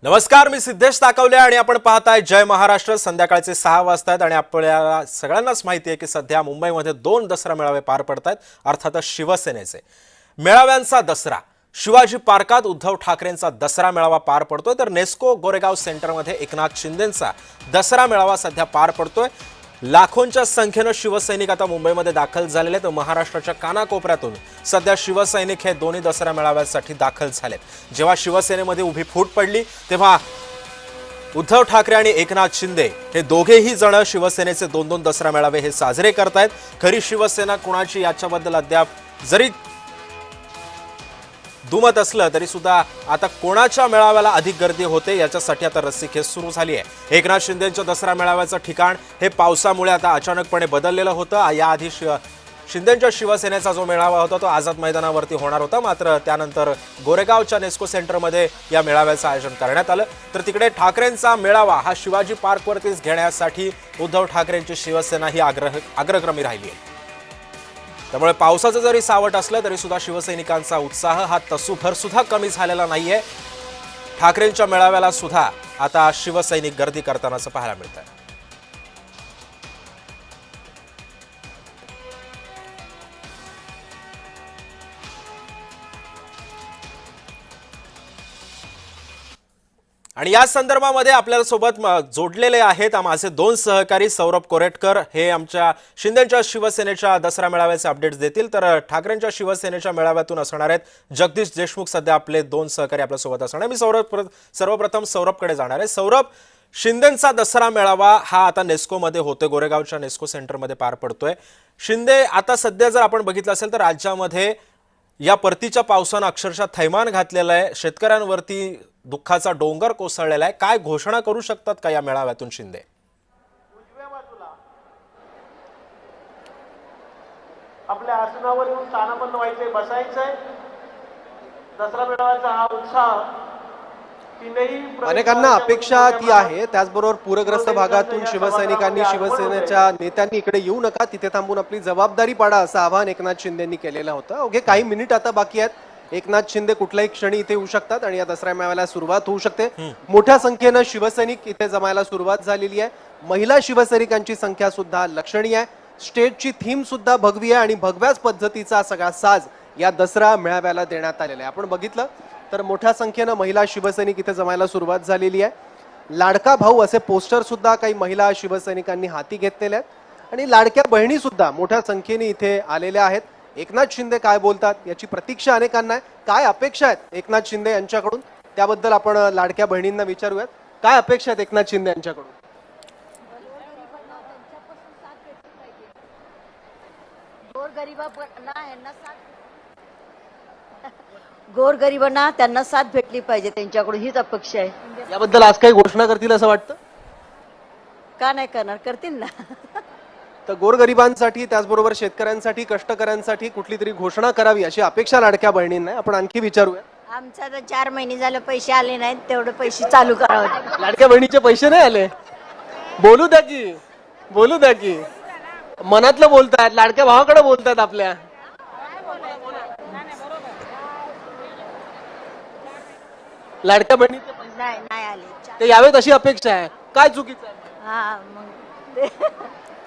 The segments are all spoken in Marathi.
नमस्कार, मी सिद्धेश ताकवले आणि आपण पाहताय जय महाराष्ट्र। संध्याकाळचे 6 वाजतात आणि आपल्याला सगळ्यांनाच माहिती आहे की सध्या मुंबईमध्ये 2 दसरा मेळावे पार पडतात। अर्थातच शिवसेनेचे मेळाव्यांचा दसरा शिवाजी पार्कात उद्धव ठाकरेंचा दसरा मेळावा पार पडतोय, तर नेस्को गोरेगाव सेंटरमध्ये एकनाथ शिंदेंचा दसरा मेळावा सध्या पार पडतोय। लाखोंच्या संख्येने शिवसैनिक आता मुंबईमध्ये दाखल झालेले, तर महाराष्ट्राच्या कानाकोपऱ्यातून सध्या शिवसैनिक हे दोन्ही दसरा मेळाव्यासाठी दाखल झालेत। जेव्हा शिवसेनेमध्ये उभी फूट पडली तेव्हा उद्धव ठाकरे आणि एकनाथ शिंदे हे दोघेही जण शिवसेनेचे 2-2 दसरा मेळावे हे साजरे करतायत। खरी शिवसेना कुणाची याच्याबद्दल अद्याप जरी दुमत असलं तरी सुद्धा आता कोणाच्या मेळाव्याला अधिक गर्दी होते याच्यासाठी आता रस्सीखेच सुरू झाली आहे। एकनाथ शिंदेंच्या दसरा मेळाव्याचं ठिकाण हे पावसामुळे आता अचानकपणे बदललेलं होतं। याआधी शिंदेंच्या शिवसेनेचा जो मेळावा होता तो आझाद मैदानावरती होणार होता, मात्र त्यानंतर गोरेगावच्या नेस्को सेंटरमध्ये या मेळाव्याचं आयोजन करण्यात आलं। तर तिकडे ठाकरेंचा मेळावा हा शिवाजी पार्कवरतीच घेण्यासाठी उद्धव ठाकरेंची शिवसेना ही अग्रक्रमी राहिली आहे। त्यामुळे पावसाचं जरी सावट असलं तरी सुद्धा शिवसैनिकांचा उत्साह हा तसूभर सुद्धा कमी झालेला नाहीये। ठाकरेंच्या मेळाव्याला सुद्धा आता शिवसैनिक गर्दी करतानाच पाहायला मिळतंय। आणि या संदर्भामध्ये आपल्या सोबत जोडलेले आहेत माझे 2 सहकारी। सौरभ कोरेटकर हे आमच्या शिंदेंच्या शिवसेनेच्या दसरा मेळाव्याचे अपडेट्स देतील, तर ठाकरेंच्या शिवसेनेच्या मेळाव्यातून असणार आहेत जगदीश देशमुख। सध्या आपले 2 सहकारी आपल्या सोबत असणार आहे। मी सर्वप्रथम सौरभकडे जाणार आहे। सौरभ, शिंदेंचा दसरा मेळावा हा आता नेस्कोमध्ये होतोय, गोरेगावच्या नेस्को सेंटरमध्ये पार पडतोय। शिंदे आता सध्या जर आपण बघितलं असेल तर राज्यामध्ये या परतीच्या पावसानं अक्षरशः थैमान घातलेलं आहे, शेतकऱ्यांवरती दुःखाचा डोंगर कोसळलेला आहे। काय घोषणा करू शकतात का या मेळाव्यातून शिंदे? आपल्या आसनावर येऊन स्थानापन्न व्हायचंय, बसायचंय। दसरा मेळाव्याचा हा उत्साह अनेकांना अपेक्षा ती आहे। त्याचबरोबर पूरग्रस्त भागातून शिवसैनिकांनी शिवसेनेच्या नेत्यांनी इकडे येऊ नका, तिथे थांबून आपली जबाबदारी पाडा असं आवाहन एकनाथ शिंदेंनी केलेलं होतं। ओके, काही मिनिट आता बाकी आहेत। एकनाथ शिंदे कुठल्याही क्षणी इथे येऊ शकतात आणि या दसरा मेळाव्याला सुरुवात होऊ शकते। मोठ्या संख्येने शिवसैनिक इथे जमायला सुरुवात झालेली आहे। महिला शिवसैनिकांची संख्या सुद्धा लक्षणीय आहे। स्टेजची थीम सुद्धा भगवी आहे आणि भगव्याच पद्धतीचा सगळा साज या दसरा मेळाव्याला देण्यात आलेला आहे। आपण बघितलं तर मोठ्या संख्येने महिला शिवसैनिक इथे जमायला सुरुवात झालेली आहे। लाडका भाऊ असे पोस्टर सुद्धा काही महिला शिवसैनिकांनी हाती घेतलेले आहेत आणि लाडक्या बहिणी सुद्धा मोठ्या संख्येने इथे आलेल्या आहेत। एकनाथ शिंदे काय बोलतात याची प्रतीक्षा अनेकांना आहे। काय अपेक्षा आहेत एकनाथ शिंदे यांच्याकडून त्याबद्दल आपण लाडक्या बहिणींना विचारूयात। काय अपेक्षा आहेत एकनाथ शिंदे यांच्याकडून? गोरगरिबांना त्यांना साथ भेटली पाहिजे, त्यांच्याकडून हीच अपेक्षा आहे। याबद्दल आज काही घोषणा करतील असं वाटतं? का नाही करणार, करतील ना। तर गोरगरिबांसाठी त्याचबरोबर शेतकऱ्यांसाठी कष्टकऱ्यांसाठी कुठली तरी घोषणा करावी अशी अपेक्षा लाडक्या बहिणींना आहे। आपण आणखी विचारूया। आमचा तर 4 महिने झाले पैसे आले नाहीत, तेवढे पैसे चालू करावे। लाडक्या बहिणीचे पैसे नाही आले? बोलू द्या की, बोलू द्या की, मनातलं बोलतायत, लाडक्या भावाकडे बोलतायत आपल्या। लाडक्या बहिणीचे पैसे नाही आले ते यावेत अशी अपेक्षा आहे। काय चुकीचं आहे? हा, मग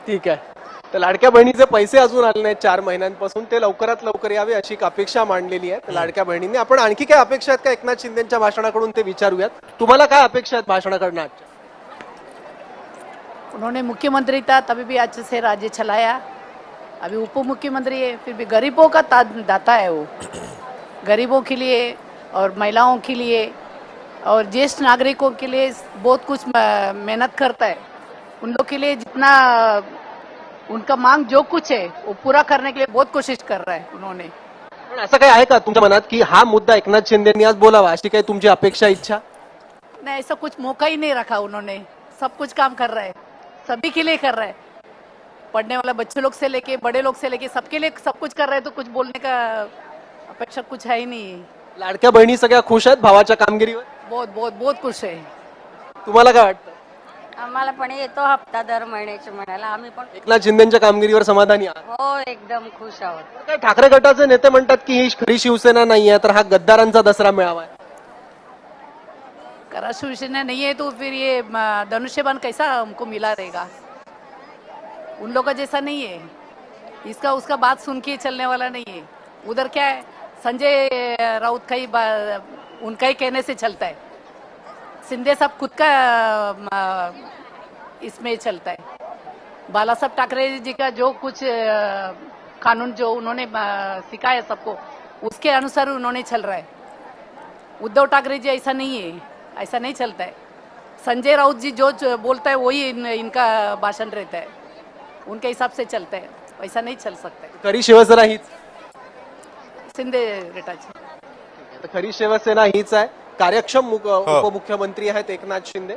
ठीक आहे। तर लाडक्या बहिणीचे पैसे अजून आले नाहीत 4 महिन्यांपासून, ते लवकरात लवकर यावे अशी अपेक्षा मांडलेली आहे लाडक्या बहिणींनी। आपण आणखी काय अपेक्षा आहेत का एकनाथ शिंदेंच्या भाषणाकडून ते विचारूयात। तुम्हाला काय अपेक्षा आहेत भाषणाकडनं? उन्होंने मुख्यमंत्री था तभी भी अच्छे से राज्य चलाया, अभी उप मुख्यमंत्री है, फिर भी गरीबों का दाता है। वो गरीबों के लिए और महिलाओं के लिए और ज्येष्ठ नागरिकों के लिए बहुत कुछ मेहनत करता है। उन लोग के लिए जितना उनका मांग जो कुछ है वो पूरा करने के लिए बहुत कोशिश कर रहा है उन्होंने। पण असं काही आहे का तुमच्या मनात की हा मुद्दा एकनाथ शिंदेंनी आज बोलावा अशी काही तुमची अपेक्षा इच्छा? नहीं, ऐसा कुछ मौका ही नहीं रखा उन्होंने। सब कुछ काम कर रहा है, सभी के लिए कर रहा है। पढ़ने वाला बच्चे लोग से लेके बड़े लोग से लेके सबके लिए सब कुछ कर रहे हैं, तो कुछ बोलने का अपेक्षा कुछ है ही नहीं। लाडक्या बहिणी सगळ्या खुश आहेत भावाच्या कामगिरीवर? बहुत बहुत बहुत खुश है। तुम्हाला काय वाटतं? आम्हाला पण येतो हप्ता दर महिन्याचे म्हणायला, आम्ही पण एकनाथ शिंदेंच्या कामगिरीवर समाधानी आहात? हो एकदम खुश आहोत। काय ठाकरे गटाचे नेते म्हणतात की ही खरी शिवसेना नाहीये, तर हा गद्दारांचा दसरा मेळावा आहे। अगर शिवसेना नहीं है तो फिर ये धनुष्यबाण कैसा हमको मिला रहेगा? उन लोगों का जैसा नहीं है, इसका उसका बात सुन के चलने वाला नहीं है। उधर क्या है, संजय राउत का ही उनका ही कहने से चलता है। शिंदे साहब खुद का इसमें चलता है। बाला साहब ठाकरे जी का जो कुछ कानून जो उन्होंने सिखाया सबको, उसके अनुसार उन्होंने चल रहा है। उद्धव ठाकरे जी ऐसा नहीं है, ऐसा नहीं चलता है। संजय राउत जी जो बोलता है वही इनका भाषण रहता है, उनके हिसाब से चलता है, वैसा नहीं चल सकता है। खरी शिवसेना हीच शिंदे गटाची आता खरी शिवसेना हीच आहे. कार्यक्षम उपमुख्यमंत्री आहेत एकनाथ शिंदे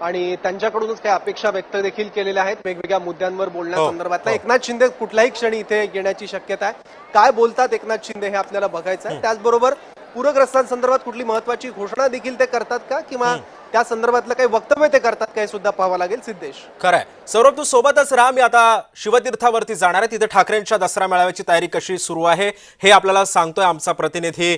आणि त्यांच्याकडूनच काही अपेक्षा व्यक्त देखील केलेल्या आहेत वेगवेगळ्या मुद्द्यांवर बोलण्यासंदर्भातला. एकनाथ शिंदे कुठल्याही क्षणी इथे येण्याची शक्यता आहे. काय बोलतात एकनाथ शिंदे हे आपल्याला बघायचं आहे. त्याचबरोबर पूरग्रस्तांसंदर्भात कुठली महत्वाची घोषणा देखील ते करतात का, किंवा त्या संदर्भातलं काही वक्तव्य ते करतात का, हे सुद्धा पाहावं लागेल. सिद्धेश, खरंय. सौरभ, तू सोबतच राहा. मी आता शिवतीर्थावरती जाणार आहे. तिथे ठाकरेंच्या दसरा मेळाव्याची तयारी कशी सुरू आहे हे आपल्याला सांगतोय आमचा प्रतिनिधी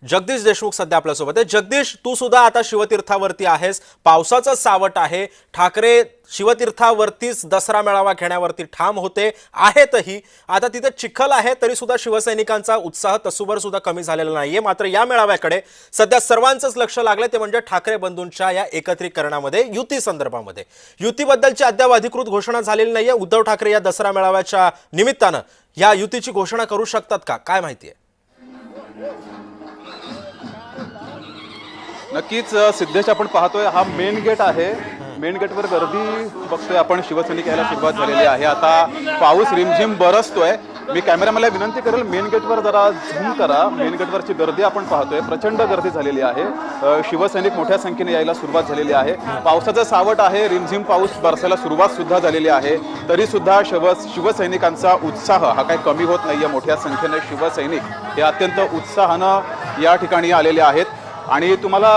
जगदीश देशमुख सध्या आपल्यासोबत आहे. जगदीश, तू सुद्धा आता शिवतीर्थावरती आहेस. पावसाचं सावट आहे. ठाकरे शिवतीर्थावरतीच दसरा मेळावा घेण्यावरती ठाम होते आहेतही. आता तिथे चिखल आहे तरी सुद्धा शिवसैनिकांचा उत्साह तसूभर सुद्धा कमी झालेला नाहीये. मात्र या मेळाव्याकडे सध्या सर्वांचंच लक्ष लागलंय, ते म्हणजे ठाकरे बंधूंच्या या एकत्रीकरणामध्ये युती संदर्भामध्ये. युतीबद्दलची अद्याप अधिकृत घोषणा झालेली नाहीये. उद्धव ठाकरे या दसरा मेळाव्याच्या निमित्तानं या युतीची घोषणा करू शकतात का, काय माहितीये? नक्कीच सिद्धेश, आपण पाहतोय हा मेन गेट आहे. मेन गेटवर गर्दी बघतोय आपण. शिवसैनिक यायला सुरुवात झालेली आहे. आता पाऊस रिमझिम बरसतोय. मी कॅमेरामॅनला विनंती करेल मेन गेटवर जरा झूम करा. मेन गेटवरची गर्दी आपण पाहतोय, प्रचंड गर्दी झालेली आहे. शिवसैनिक मोठ्या संख्येने यायला सुरुवात झालेली आहे. पावसाचं सावट आहे, रिमझिम पाऊस बरसायला सुरुवात सुद्धा झालेली आहे. तरी सुद्धा शिवसैनिकांचा उत्साह हा काही कमी होत नाहीये. मोठ्या संख्येने शिवसैनिक हे अत्यंत उत्साहानं या ठिकाणी आलेले आहेत. आणि तुम्हाला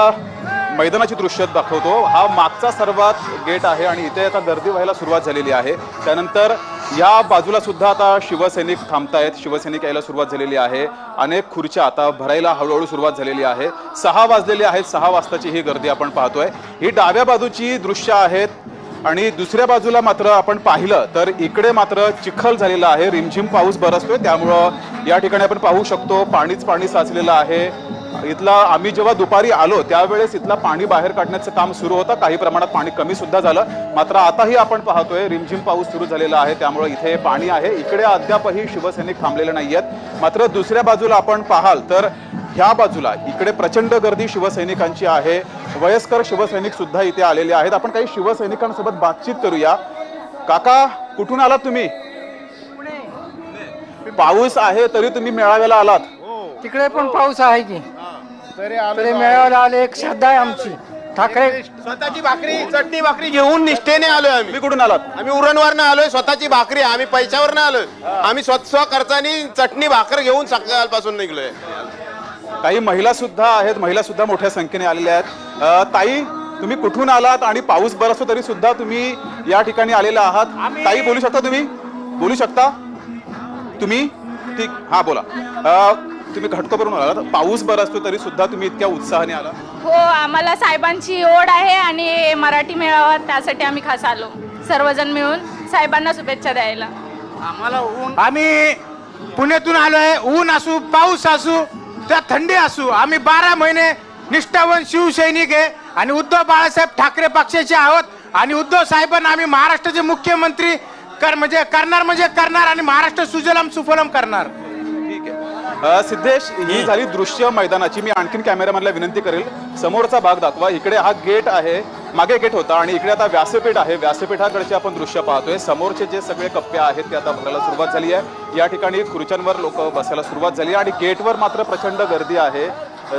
मैदानाची दृश्य दाखवतो. हा मागचा सर्वात गेट आहे आणि इथे आता गर्दी व्हायला सुरुवात झालेली आहे. त्यानंतर या बाजूला सुद्धा आता शिवसैनिक थांबतायत. शिवसैनिक यायला सुरुवात झालेली आहे. अनेक खुर्च्या आता भरायला हळूहळू सुरुवात झालेली आहे. 6 वाजलेली आहेत. 6 वाजताची ही गर्दी आपण पाहतोय. ही डाव्या बाजूची दृश्य आहेत. आणि दुसऱ्या बाजूला मात्र आपण पाहिलं तर इकडे मात्र चिखल झालेला आहे. रिमझिम पाऊस बरसतोय, त्यामुळं या ठिकाणी आपण पाहू शकतो पाणीच पाणी साचलेलं आहे. इथला आम्ही जेव्हा दुपारी आलो त्यावेळेस इथला पाणी बाहेर काढण्याचं काम सुरू होतं. काही प्रमाणात पाणी कमी सुद्धा झालं. मात्र आताही आपण पाहतोय रिमझिम पाऊस सुरू झालेला आहे, त्यामुळे इथे पाणी आहे. इकडे अद्यापही शिवसैनिक थांबलेले नाहीयेत. मात्र दुसऱ्या बाजूला आपण पाहाल तर ह्या बाजूला इकडे प्रचंड गर्दी शिवसैनिकांची आहे. वयस्कर शिवसैनिक सुद्धा इथे आलेले आहेत. आपण काही शिवसैनिकांसोबत बातचीत करूया. काका, कुठून आलात तुम्ही? पाऊस आहे तरी तुम्ही मेळाव्याला आलात? तिकडे पण पाऊस आहे की तरी मेळाव्याला आले. एक श्रद्धा आहे आमची. ठाकरे स्वतःची भाकरी चटणी भाकरी घेऊन निष्ठेने आलोय आम्ही. तुम्ही कुठून आलात? आम्ही उरणवरनं आलोय. स्वतःची भाकरी, आम्ही पैशावरनं आलोय. आम्ही स्व खर्चानी चटणी भाकर घेऊन सकाळपासून निघलोय. काही महिला सुद्धा आहेत. महिला सुद्धा मोठ्या संख्येने आलेल्या आहेत. ताई, तुम्ही कुठून आलात आणि पाऊस बरसतो तरी सुद्धा तुम्ही या ठिकाणी आलेला आहात? ताई, बोलू शकता तुम्ही? बोलू शकता तुम्ही? ठीक, हा बोला. तुम्ही घाटकोपरून आलात. पाऊस बरसतो तरी सुद्धा तुम्ही इतक्या उत्साहाने आला? हो, आम्हाला साहेबांची ओढ आहे आणि मराठी मेळावा त्यासाठी आम्ही खास आलो. सर्वजण मिळून साहेबांना शुभेच्छा द्यायला. आम्ही पुण्यातून आलोय. ऊन असू, पाऊस असू, त्या थंडी असू, आम्ही 12 महिने निष्ठावान शिवसैनिक आहे आणि उद्धव बाळासाहेब ठाकरे पक्षाचे आहोत. आणि उद्धव साहेबांना आम्ही महाराष्ट्राचे मुख्यमंत्री करणार आणि महाराष्ट्र सुजलाम सुफलाम करणार. ठीक आहे. सिद्धेश, ही झाली दृश्य मैदानाची. मी आणखीन कॅमेरामॅनला विनंती करेल समोरचा भाग दाखवा. इकडे हा गेट आहे, मागे गेट होता आणि इकडे आता व्यासपीठ आहे. व्यासपीठाकडचे आपण दृश्य पाहतोय. समोरचे जे सगळे कप्पे आहेत ते आता भरायला सुरुवात झाली आहे. या ठिकाणी खुर्च्यांवर लोक बसायला सुरुवात झाली आणि गेटवर मात्र प्रचंड गर्दी आहे.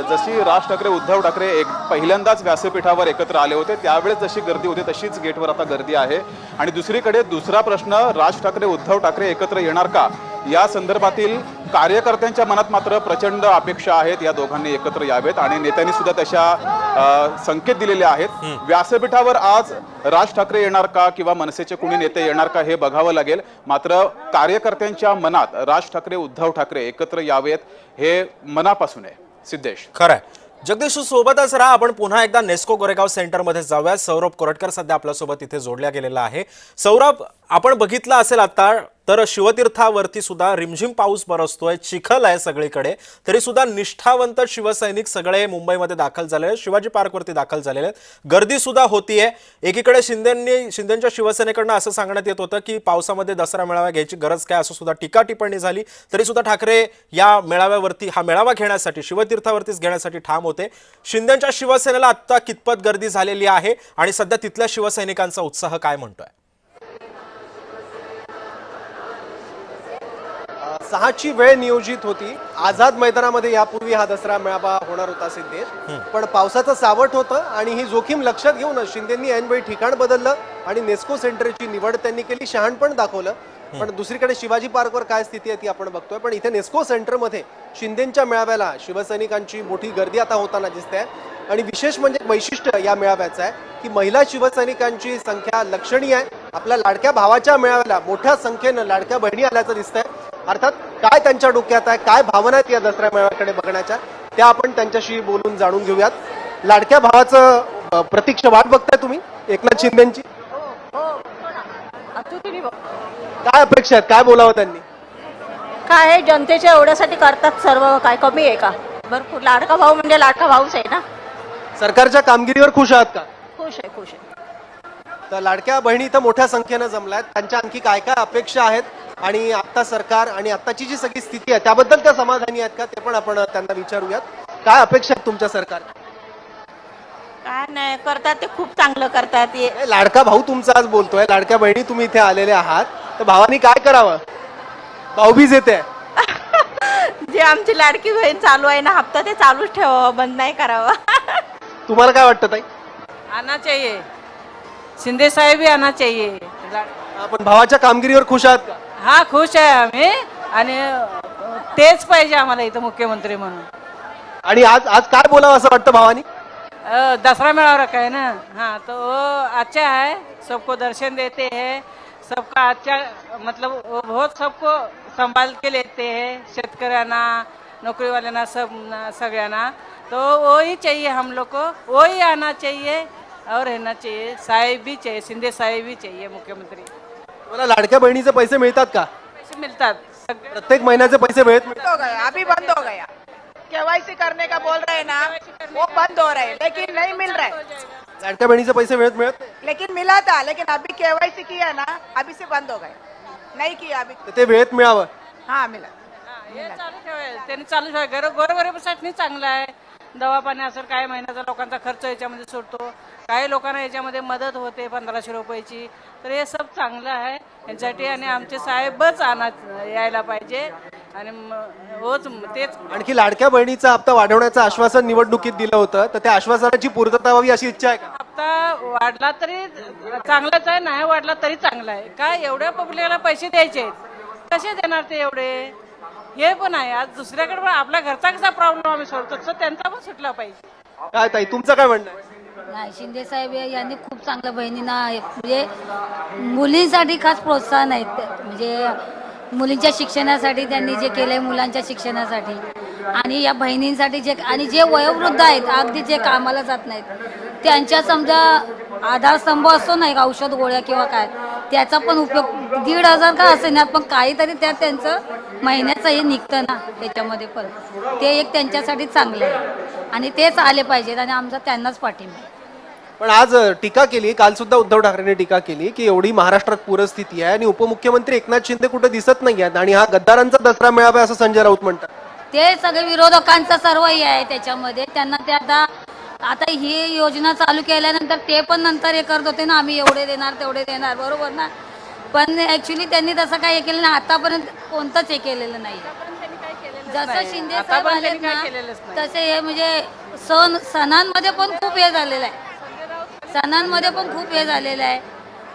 जशी राज ठाकरे उद्धव ठाकरे पहिल्यांदाच व्यासपीठावर एकत्र आले होते त्यावेळेस जशी गर्दी होती तशीच गेटवर आता गर्दी आहे. आणि दुसरीकडे दुसरा प्रश्न, राज ठाकरे उद्धव ठाकरे एकत्र येणार का या संदर्भातील कार्यकर्त्यांच्या मनात मात्र प्रचंड अपेक्षा आहेत. या दोघांनी एकत्र यावेत आणि नेत्यांनी सुद्धा तशा संकेत दिलेले आहेत. व्यासपीठावर आज राज ठाकरे येणार का किंवा मनसेचे कोणी नेते येणार का हे बघावं लागेल. मात्र कार्यकर्त्यांच्या मनात राज ठाकरे उद्धव ठाकरे एकत्र यावेत हे मनापासून आहे. सिद्धेश, खरंय. जगदीश सोबतच राहा. आपण पुन्हा एकदा नेस्को गोरेगाव सेंटरमध्ये जाऊया. सौरभ कोरटकर सध्या आपल्यासोबत इथे जोडल्या गेलेला आहे. सौरभ, आपण बघितलं असेल आता तर शिवतीर्थावरती सुद्धा रिमझिम पाऊस बरसतोय, चिखल आहे सगळीकडे, तरी सुद्धा निष्ठावंत शिवसैनिक सगळे मुंबईमध्ये दाखल झालेले आहेत, शिवाजी पार्कवरती दाखल झालेले आहेत. गर्दी सुद्धा होतीये. एकीकडे शिंदेच्या शिवसेनेकडनं असं सांगण्यात येत होतं की पावसामध्ये दसरा मेळावा घ्यायची गरज काय, असं सुद्धा टीका टिप्पणी झाली. तरी सुद्धा ठाकरे या मेळाव्यावरती, हा मेळावा घेण्यासाठी, शिवतीर्थावरतीच घेण्यासाठी ठाम होते. शिंदेच्या शिवसेनेला आता कितपत गर्दी झालेली आहे आणि सध्या तिथल्या शिवसैनिकांचा उत्साह काय म्हणतोय? 6ची वेळ नियोजित होती. आझाद मैदानामध्ये यापूर्वी हा दसरा मेळावा होणार होता सिद्धेश, पण पावसाचं सावट होतं आणि ही जोखीम लक्षात घेऊनच शिंदेंनी ऐनवेळी ठिकाण बदललं आणि नेस्को सेंटरची निवड त्यांनी केली, शहाणपण दाखवलं. पण दुसरीकडे शिवाजी पार्कवर काय स्थिती आहे ती आपण बघतोय. पण इथे नेस्को सेंटरमध्ये शिंदेंच्या मेळाव्याला शिवसैनिकांची मोठी गर्दी आता होताना दिसते. आणि विशेष म्हणजे वैशिष्ट्य या मेळाव्याचं आहे की महिला शिवसैनिकांची संख्या लक्षणीय आहे. आपल्या लाडक्या भावाच्या मेळाव्याला मोठ्या संख्येनं लाडक्या बहिणी आल्याचं दिसतंय. अर्थात काय त्यांच्या डोक्यात आहे, काय भावना आहेत या दसरा मेळाव्याकडे बघण्याच्या, त्या आपण त्यांच्याशी बोलून जाणून घेऊयात. लाडक्या भावाचं प्रतीक्षा वाट बघताय तुम्ही एकनाथ शिंदेची? काय अपेक्षा आहेत, काय बोलावं त्यांनी? काय आहे, जनतेच्या एवढ्यासाठी करतात सर्व, काय कमी आहे का? भरपूर. लाडका भाऊ म्हणजे लाडका भाऊच आहे ना. सरकारच्या कामगिरीवर खुश आहात का? खुश आहे, खुश आहे. तर लाडक्या बहिणी इथं मोठ्या संख्येनं जमल्या आहेत. त्यांच्या आणखी काय काय अपेक्षा आहेत आणि आता सरकार आणि आताची जी सगळी स्थिती आहे त्याबद्दल त्या समाधानी आहेत का, ते पण आपण त्यांना विचारूयात. काय अपेक्षा आहेत तुमच्या सरकार? काय नाही करतात ते, खूप चांगलं करतात. लाडका भाऊ तुमचा आज बोलतोय, लाडक्या बहिणी तुम्ही इथे आलेले आहात, तर भावानी काय करावं? भाऊबीज येते, जे आमची लाडकी बहीण चालू आहे ना हप्ता, ते चालूच ठेवावं, बंद नाही करावं. तुम्हाला काय वाटतं ताई? आना चाहिए, शिंदे साहेब भी आना चाहिए. आपण भावाच्या कामगिरीवर खुश आहात का? हा, खुश आहे आम्ही आणि तेच पाहिजे आम्हाला इथं मुख्यमंत्री म्हणून. आणि आज आज काय बोलावं असं वाटतं भावानी? दसरा मेळावा रखा है ना, हाँ, तो वो अच्छा है, सबको दर्शन देते हैं, सबका अच्छा, मतलब वो बहुत सबको संभाल के लेते हैं, शेतकऱ्यांना, नौकरी वाल्यांना, सगळ्यांना. तो वो ही चाहिए हम लोग को, वो ही आना चाहिए और रहना चाहिए. साहेब भी चाहिए, शिंदे साहेब भी चाहिए मुख्यमंत्री. तुम्हाला लाडक्या बहिणीचे पैसे मिळतात का? पैसे मिळतात सगळे. प्रत्येक महिन्याचे पैसे मिळतात? हो गया, अभी बंद हो गया. केवाईसी करने का बोल रहे हैं ना, वो बंद हो रहा है, लेकिन नहीं मिल रहा है. लाडक्या बहिणीचे पैसे मिळत नाही? लेकिन मिला था, लेकिन अभी केवाईसी किया ना, अभी से बंद हो गए. नहीं किया अभी. तर ते वेळेत मिळावं. हाँ मिला. हे चालू ठेवाय, त्यांनी चालू ठेवाय. गोरगरिबासाठी चांगलं आहे. दवापाणी असेल, काय महिन्याचा लोकांचा खर्च याच्यामध्ये सुटतो, काही लोकांना याच्यामध्ये मदत होते 1500 रुपयाची. तर हे सब चांगलं आहे यांच्यासाठी. आणि आमचे साहेबच यायला पाहिजे आणि होच तेच. आणखी लाडक्या बहिणीचा हप्ता वाढवण्याचं आश्वासन निवडणुकीत दिलं होतं, तर त्या आश्वासनाची पूर्तता व्हावी अशी इच्छा आहे का? हप्ता वाढला तरी चांगलाच आहे, नाही वाढला तरी चांगला आहे. काय एवढ्या पब्लिकला पैसे द्यायचे आहेत, कसे देणार ते एवढे? हे पण आहे. आज दुसऱ्याकडे पण आपल्या घरचा कसा प्रॉब्लेम आम्ही सोडतो, तसं त्यांचा पण सुटला पाहिजे. काय ताई तुमचं काय म्हणणं आहे? नाही, शिंदे साहेब यांनी खूप चांगलं बहिणींना म्हणजे मुलींसाठी खास प्रोत्साहन आहे. म्हणजे मुलींच्या शिक्षणासाठी त्यांनी जे केलंय, मुलांच्या शिक्षणासाठी आणि या बहिणींसाठी जे, आणि जे वयोवृद्ध आहेत अगदी जे कामाला जात नाहीत त्यांच्या समजा आधारस्तंभ असतो ना, एक औषध गोळ्या किंवा काय, त्याचा पण उपयोग 1,500 का असे ना, पण काहीतरी त्यात त्यांचं महिन्याचं हे निघतं ना त्याच्यामध्ये, पण ते एक त्यांच्यासाठी चांगलं आहे आणि तेच आले पाहिजेत आणि आमचा त्यांनाच पाठिंबा. पण आज टीका केली, काल सुद्धा उद्धव ठाकरेंनी टीका केली की एवढी महाराष्ट्रात पूरस्थिती आहे आणि उपमुख्यमंत्री एकनाथ शिंदे कुठे दिसत नाही आहेत आणि हा गद्दारांचा दसरा मेळावा असं संजय राऊत म्हणतात. ते सगळे विरोधकांचं सर्व हे आहे त्याच्यामध्ये. त्यांना ते आता ही योजना चालू केल्यानंतर ते पण नंतर हे करत होते ना, आम्ही एवढे देणार तेवढे देणार, बरोबर ना. पण ऍक्च्युली त्यांनी तसं काय हे केलं नाही, आतापर्यंत कोणतंच हे केलेलं नाही. जसं शिंदे साहेब आलेत ना तसे हे म्हणजे सणांमध्ये पण खूप हे झालेलं आहे. सणांमध्ये पण खूप हे झालेलं आहे.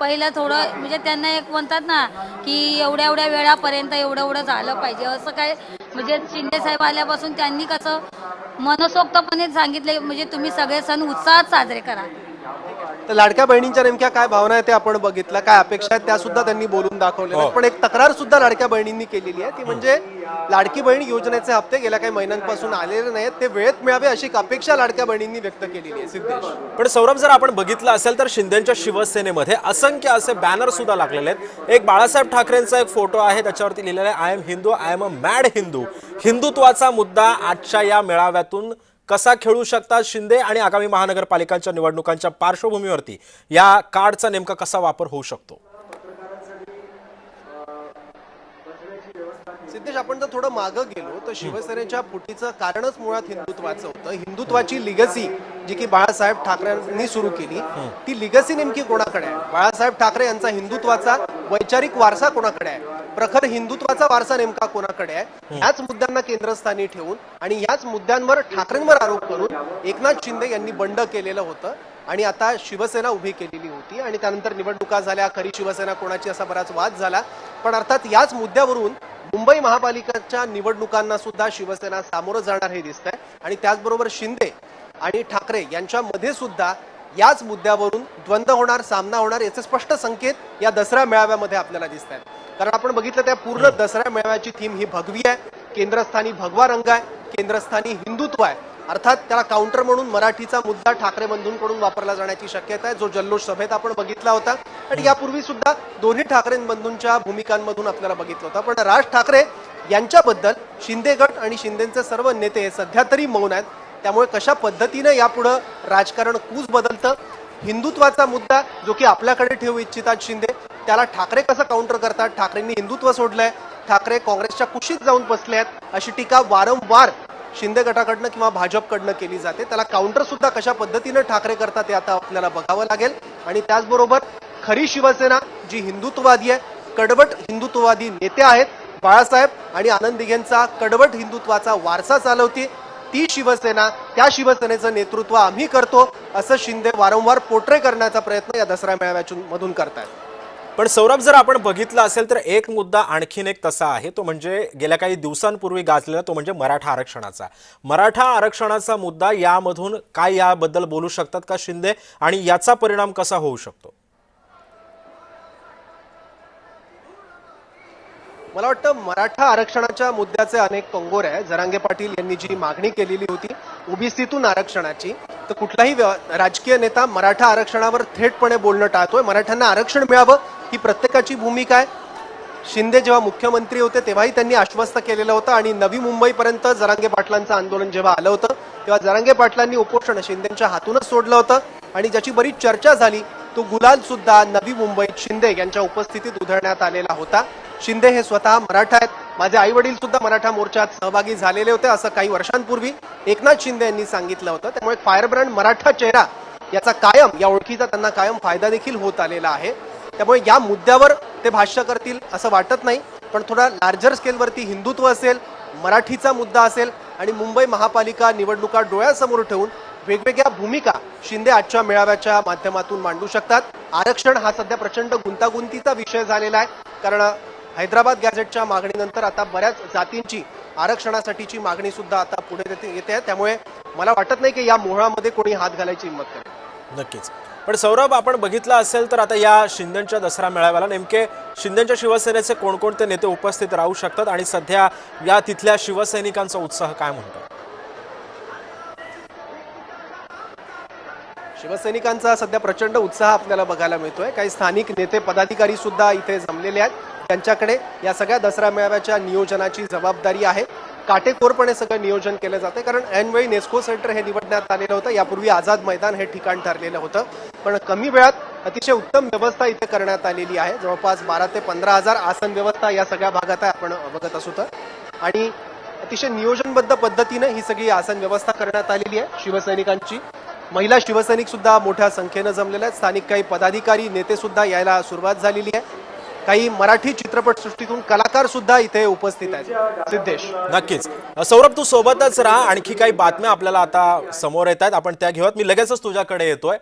पहिलं थोडं म्हणजे त्यांना एक म्हणतात ना की एवढ्या एवढ्या वेळापर्यंत एवढं एवढं झालं पाहिजे असं काय. म्हणजे शिंदे साहेब आल्यापासून त्यांनी कसं मनसोक्तपणे सांगितले, म्हणजे तुम्ही सगळे सण उत्साहात साजरे करा. तर लाडक्या बहिणींच्या नेमक्या काय भावना आहेत ते आपण बघितलं, काय अपेक्षा आहेत त्या सुद्धा त्यांनी बोलून दाखवलेल्या आहेत. पण एक तक्रार सुद्धा लाडक्या बहिणींनी केलेली आहे, ती म्हणजे लाडकी बहीण योजनेचे हप्ते गेल्या काही महिन्यांपासून आलेले नाहीत, ते वेळेत मिळावे अशी एक अपेक्षा लाडक्या बहिणींनी व्यक्त केलेली आहे. सिद्धेश, पण सौरभ, जर आपण बघितलं असेल तर शिंदेच्या शिवसेनेमध्ये असंख्य असे बॅनर सुद्धा लागलेले आहेत. एक बाळासाहेब ठाकरेंचा एक फोटो आहे, त्याच्यावरती लिहिलेलं आहे I am Hindu, I am a mad Hindu. हिंदुत्वाचा मुद्दा आजच्या या मेळाव्यातून कसा खेळू शकतात शिंदे आणि आगामी महानगरपालिकांच्या निवडणुकांच्या पार्श्वभूमीवरती या कार्डचा नेमका कसा वापर होऊ शकतो? सिद्धेश, आपण जर थोडं मागं गेलो तर शिवसेनेच्या फुटीचं कारणच मुळात हिंदुत्वाचं होतं. हिंदुत्वाची लिगसी जी की बाळासाहेब ठाकरेंनी सुरू केली, ती लिगसी नेमकी कोणाकडे आहे? बाळासाहेब ठाकरे यांचा हिंदुत्वाचा वैचारिक वारसा कोणाकडे आहे? प्रखर हिंदुत्वाचा वारसा नेमका कोणाकडे आहे? ह्याच मुद्द्यांना केंद्रस्थानी ठेवून आणि ह्याच मुद्द्यांवर ठाकरेंवर आरोप करून एकनाथ शिंदे यांनी बंड केलेलं होतं आणि आता शिवसेना उभी केलेली होती आणि त्यानंतर निवडणुका झाल्या, खरी शिवसेना कोणाची असा बराच वाद झाला. पण अर्थात याच मुद्द्यावरून मुंबई महापालिकेच्या निवडणुकांना सुद्धा शिवसेना सामोरं जाणार हे दिसतंय आणि त्याचबरोबर शिंदे आणि ठाकरे यांच्यामध्ये सुद्धा याच मुद्द्यावरून द्वंद्व होणार, सामना होणार याचे स्पष्ट संकेत या दसरा मेळाव्यामध्ये आपल्याला दिसत आहेत. कारण आपण बघितलं त्या पूर्ण दसरा मेळाव्याची थीम ही भगवी आहे, केंद्रस्थानी भगवा रंग आहे, केंद्रस्थानी हिंदुत्व आहे. अर्थात त्याला काउंटर म्हणून मराठीचा मुद्दा ठाकरे बंधूंकडून वापरला जाण्याची शक्यता आहे, जो जल्लोष सभेत आपण बघितला होता आणि यापूर्वी सुद्धा दोन्ही ठाकरे बंधूंच्या भूमिकांमधून आपल्याला बघितलं होतं. पण राज ठाकरे यांच्याबद्दल शिंदे गट आणि शिंदेचे सर्व नेते सध्या तरी मौन आहेत. त्यामुळे कशा पद्धतीने यापुढं राजकारण कूच बदलतं, हिंदुत्वाचा मुद्दा जो की आपल्याकडे ठेवू इच्छितात शिंदे, त्याला ठाकरे कसं काउंटर करतात? ठाकरेंनी हिंदुत्व सोडलंय, ठाकरे काँग्रेसच्या कुशीत जाऊन बसले आहेत, अशी टीका वारंवार शिंदे गटाकडनं किंवा भाजपकडनं केली जाते. त्याला काउंटर सुद्धा कशा पद्धतीने ठाकरे करतात ते आता आपल्याला बघावं लागेल. आणि त्याचबरोबर खरी शिवसेना जी हिंदुत्ववादी आहे, कडवट हिंदुत्ववादी नेते आहेत, बाळासाहेब आणि आनंद दिघेंचा कडवट हिंदुत्वाचा वारसा चालवते, ती शिवसेना, त्या शिवसेनेचं नेतृत्व आम्ही करतो असं शिंदे वारंवार पोर्ट्रे करण्याचा प्रयत्न या दसरा मेळाव्यामधून करतात. पण सौरभ, जर आपण बघितलं असेल तर एक मुद्दा आणखीन एक तसा आहे, तो म्हणजे गेल्या काही दिवसांपूर्वी गाजलेला, तो म्हणजे मराठा आरक्षणाचा. मराठा आरक्षणाचा मुद्दा, यामधून काय याबद्दल बोलू शकतात का शिंदे आणि याचा परिणाम कसा होऊ शकतो? मला वाटतं मराठा आरक्षणाच्या मुद्द्याचे अनेक कंगोरे आहे. जरांगे पाटील यांनी जी मागणी केलेली होती ओबीसीतून आरक्षणाची, तर कुठलाही राजकीय नेता मराठा आरक्षणावर थेटपणे बोलणं टाळतोय. मराठ्यांना आरक्षण मिळावं ही प्रत्येकाची भूमिका आहे. शिंदे जेव्हा मुख्यमंत्री होते तेव्हाही त्यांनी आश्वस्त केलेलं होतं आणि नवी मुंबईपर्यंत जरांगे पाटलांचं आंदोलन जेव्हा आलं होतं तेव्हा जरांगे पाटलांनी उपोषण शिंदेच्या हातूनच सोडलं होतं आणि ज्याची बरीच चर्चा झाली तो गुलाल सुद्धा नवी मुंबईत शिंदे यांच्या उपस्थितीत उधळण्यात आलेला होता. शिंदे हे स्वतः मराठा आहेत, माझे आई वडील सुद्धा मराठा मोर्चात सहभागी झालेले होते असं काही वर्षांपूर्वी एकनाथ शिंदे यांनी सांगितलं होतं. त्यामुळे फायरब्रँड मराठा चेहरा याचा कायम, या ओळखीचा त्यांना कायम फायदा देखील होत आलेला आहे. त्यामुळे या मुद्द्यावर ते भाष्य करतील असं वाटत नाही. पण थोडा लार्जर स्केलवरती हिंदुत्व असेल, मराठीचा मुद्दा असेल आणि मुंबई महापालिका निवडणुका डोळ्यासमोर ठेवून वेगवेगळ्या भूमिका शिंदे आजच्या मेळाव्याच्या माध्यमातून मांडू शकतात. आरक्षण हा सध्या प्रचंड गुंतागुंतीचा विषय झालेला आहे, कारण हैदराबाद गॅझेटच्या मागणीनंतर आता बऱ्याच जातींची आरक्षणासाठीची मागणी सुद्धा आता पुढे येते आहे. त्यामुळे मला वाटत नाही की या मोहळामध्ये कोणी हात घालायची हिंमत करेल. नक्कीच. पण सौरभ, आपण बघितलं असेल तर आता या शिंदेच्या दसरा मेळाव्याला नेमके शिंदेच्या शिवसेनेचे कोणकोणते नेते उपस्थित राहू शकतात आणि सध्या या तिथल्या शिवसैनिकांचा उत्साह काय म्हणतो? शिवसैनिकांचा सध्या प्रचंड उत्साह आपल्याला बघायला मिळतोय. काही स्थानिक नेते पदाधिकारी सुद्धा इथे जमलेले आहेत. त्यांच्याकडे या सगळ्या दसरा मेळाव्याच्या नियोजनाची जबाबदारी आहे. काटेकोरपणे सगळं नियोजन केलं जाते, कारण ऐनवेळी नेस्को सेंटर हे निवडण्यात आलेलं होतं. यापूर्वी आझाद मैदान हे ठिकाण ठरलेलं होतं, पण कमी वेळात अतिशय उत्तम व्यवस्था इथे करण्यात आलेली आहे. जवळपास 12 ते 15,000 आसन व्यवस्था या सगळ्या भागात आहे, आपण बघत असू तर. आणि अतिशय नियोजनबद्ध पद्धतीने ही सगळी आसन व्यवस्था करण्यात आलेली आहे. शिवसैनिकांची महिला शिवसैनिक सुद्धा मोठ्या संख्येनं जमलेल्या आहेत. स्थानिक काही पदाधिकारी नेते सुद्धा यायला सुरुवात झालेली आहे. काही मराठी चित्रपटसृष्टीतून कलाकार सुद्धा इथे उपस्थित आहेत. सिद्धेश, नक्कीच. सौरभ, तू सोबतच राहा, आणखी काही बातम्या आपल्याला आता समोर येत आहेत, आपण त्या घेऊयात. मी लगेचच तुझ्याकडे येतोय.